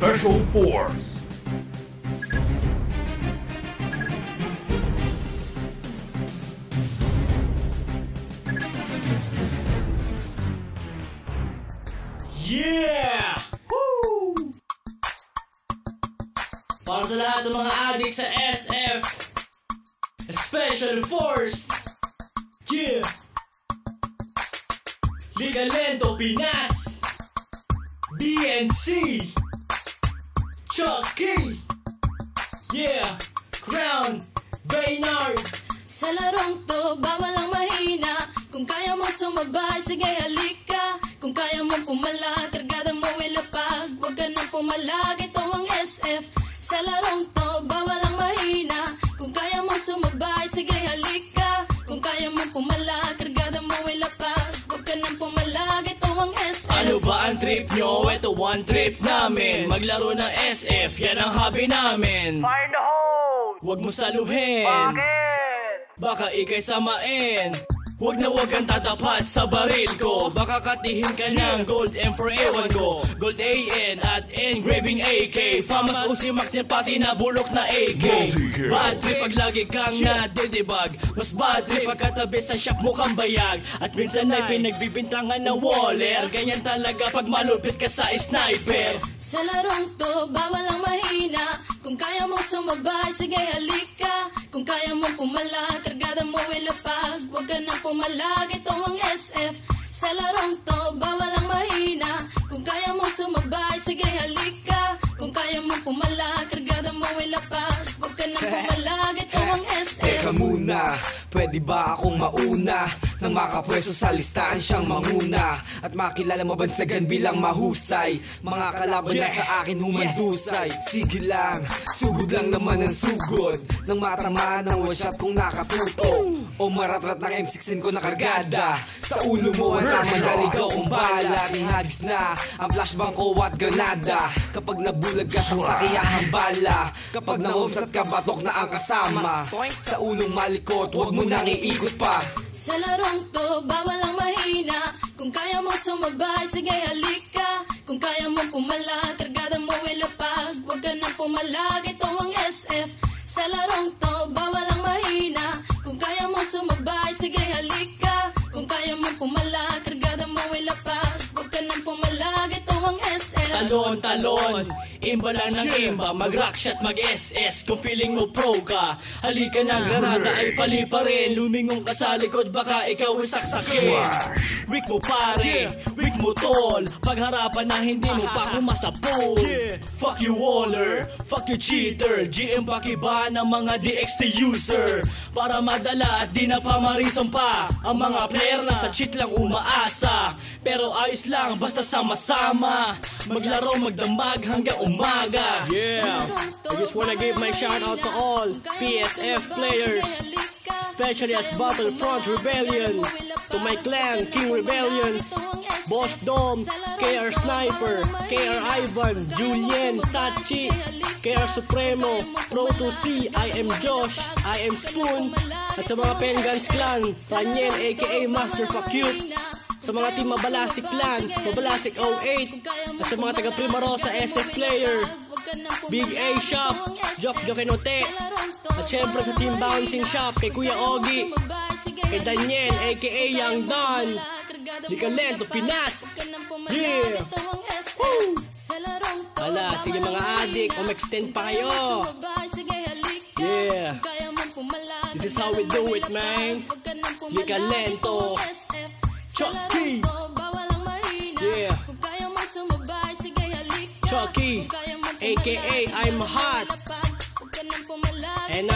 Special Force. Yeah! Woo! Para sa lahat ng mga adik sa SF, Special Force. Yeah! Liga Lento Pinas, BNC, Chucky, yeah, Crown, Baynard. Sa larong to, bawal ang mahina. Kung kaya mo sumabay, sige halika. Kung kaya mo pumalag, kargada mo ilapag. Huwag ka nang pumalag, ito ang SF. Sa larong to, bawal ang mahina. Kung kaya mo sumabay, sige halika. Kung kaya mo pumalag, kargada mo ilapag. Huwag ka nang pumalag, ito ang SF. Ano ba ang trip nyo? Ito one trip namin. Maglaro ng SF, yan ang hobby namin. Fire in the hole! Huwag mo saluhin, Bakit? baka ikay samain. Huwag na huwag kang tatapat sa baril ko. Baka katihin ka ng gold M for ewan ko. Gold AN at engraving AK. Famas usimak niya pati na bulok na AK. Bad trip pag lagi kang nadidibag. Mas bad trip pag katabi sa shop mo kang bayag. At minsan ay pinagbibintangan na waller. Ganyan talaga pag malupit ka sa sniper. Sa larong to, bawal ang mahina. Kung kaya mong sumabay, sige halika. Kung kaya mong pumalag, kargada mo ilapag. Huwag ka nang pumalag, ito ang SF. Sa larong to, bawal ang mahina. Kung kaya mong sumabay, sige halika. Kung kaya mong pumalag, kargada mo ilapag. Huwag ka nang pumalag, ito ang SF. Teka muna, pwede ba akong mauna? Nang makapwesto sa listahan siyang manguna. At makilala mabansagan bilang mahusay. Mga kalaban na sa akin humandusay. Sige lang, sugod lang naman ang sugod. Nang matamaan ng one shot kung nakatuto. O maratrat ng M16 ko na kargada. Sa ulo mo ang tama naligaw kong bala. Ihagis na ang flashbang ko at granada. Kapag nabulag ka sa sakiyahang bala. Kapag nahomsat ka batok na ang kasama. Sa ulong malikot, huwag mo nang iikot pa. Sa larong to, bawal ang mahina. Kung kaya mo sumabay, sige halika. Kung kaya mo pumalag, kargada mo ilapag. Huwag ka nang pumalag, ito ang SF. Sa larong to, bawal ang mahina. Kung kaya mo sumabay, sige halika. Kung kaya mo pumalag, kargada mo ilapag. Huwag ka nang pumalag, ito ang SF. Talon, talon, imba lang ng imba. Mag-rockshot, mag-SS. Kung feeling mo pro ka, halika na, granada ay pali pa rin. Lumingong ka sa likod, baka ikaw ay saksakin. Weak mo pare, weak mo tol. Pagharapan na hindi mo pa kumasapol. Fuck you waller, fuck you cheater. GM pakiba ng mga DXT user. Para madala at di na pamarisan pa. Ang mga player na sa cheat lang umaasa. Pero ayos lang, basta sama-sama. Maglaro, magdamag hanggang umaga. Yeah, I just wanna give my shout out to all PSF players, especially at Battlefront Rebellion. To my clan, King Rebellions, Boss Dom, KR Sniper, KR Ivan, Julien, Sachi, KR Supremo, Pro2C, I am Josh, I am Spoon. At sa mga Pengans Clan, Raniel aka Master Fuck Cute. Sa mga team Mabalasik Clan, Mabalasik 08. At sa mga taga Primarosa SF player, Big A Shop, Jok Jokenote. At syempre sa team Bouncing Shop, kay Kuya Ogi, kay Daniel aka Young Don, Liga Lento Pinas. Yeah! Woo! Hala, sige mga adik, extend pa kayo. Yeah! This is how we do it, man. Liga Lento, Chucky. Yeah. Chucky, aka I'm hot. And